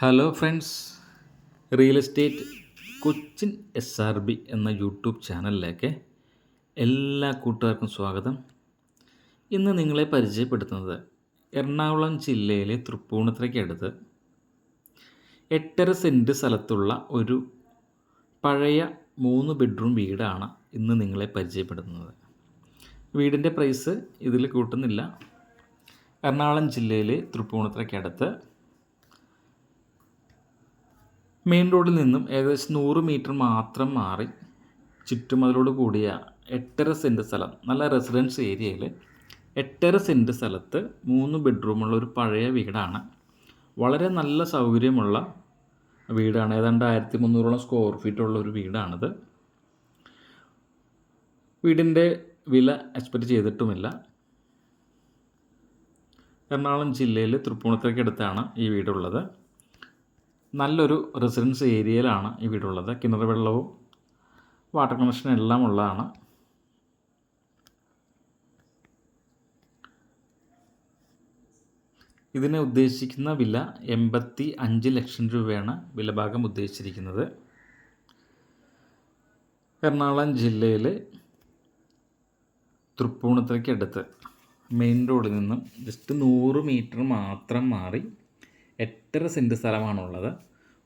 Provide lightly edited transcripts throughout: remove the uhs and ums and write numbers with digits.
Hello friends, real estate Cochin SRB എന്ന YouTube ചാനലിലേക്ക് എല്ലാ കൂട്ടുകാർക്കും സ്വാഗതം. ഇന്ന് നിങ്ങളെ പരിചയപ്പെടുത്തുന്നത് എറണാകുളം ജില്ലയിലെ തൃപ്പൂണിത്തുറയ്ക്കടുത്ത് 8.5 സെൻറ്റ് സ്ഥലത്തുള്ള ഒരു പഴയ 3 ബെഡ്റൂം വീടാണ് ഇന്ന് നിങ്ങളെ പരിചയപ്പെടുത്തുന്നത്. വീടിൻ്റെ പ്രൈസ് ഇതിൽ കൂട്ടുന്നില്ല. എറണാകുളം ജില്ലയിലെ തൃപ്പൂണിത്തുറയ്ക്കടുത്ത് മെയിൻ റോഡിൽ നിന്നും ഏകദേശം 100 മീറ്റർ മാത്രം മാറി ചുറ്റുമതിലോട് കൂടിയ 8.5 സെൻറ്റ് സ്ഥലം, നല്ല റെസിഡൻസ് ഏരിയയിൽ 8.5 സെൻറ്റ് സ്ഥലത്ത് 3 ബെഡ്റൂമുള്ള ഒരു പഴയ വീടാണ്. വളരെ നല്ല സൗകര്യമുള്ള വീടാണ്. ഏതാണ്ട് 1300 സ്ക്വയർ ഫീറ്റുള്ള ഒരു വീടാണിത്. വീടിൻ്റെ വില എക്സ്പെക്റ്റ് ചെയ്തിട്ടുമില്ല. എറണാകുളം ജില്ലയിൽ തൃപ്പൂണിത്തുറയ്ക്കടുത്താണ് ഈ വീടുള്ളത്. നല്ലൊരു റെസിഡൻസ് ഏരിയയിലാണ് ഈ വീടുള്ളത്. കിണർ വെള്ളവും വാട്ടർ കണക്ഷനും എല്ലാം ഉള്ളതാണ്. ഇതിന് ഉദ്ദേശിക്കുന്ന വില 85 ലക്ഷം രൂപയാണ് വിലഭാഗം ഉദ്ദേശിച്ചിരിക്കുന്നത്. എറണാകുളം ജില്ലയിലെ തൃപ്പൂണിത്തുറയ്ക്കടുത്ത് മെയിൻ റോഡിൽ നിന്നും ജസ്റ്റ് 100 മീറ്റർ മാത്രം മാറി 8.5 സെൻറ്റ് സ്ഥലമാണുള്ളത്.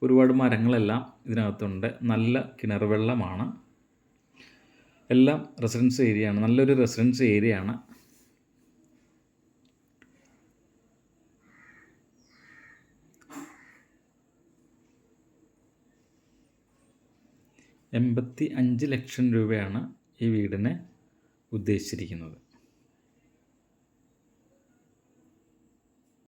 ഒരുപാട് മരങ്ങളെല്ലാം ഇതിനകത്തുണ്ട്. നല്ല കിണർ വെള്ളമാണ്. എല്ലാം റെസിഡൻസ് ഏരിയയാണ്. നല്ലൊരു റെസിഡൻസ് ഏരിയയാണ്. $85 ലക്ഷം രൂപയാണ് ഈ വീടിന് ഉദ്ദേശിച്ചിരിക്കുന്നത്.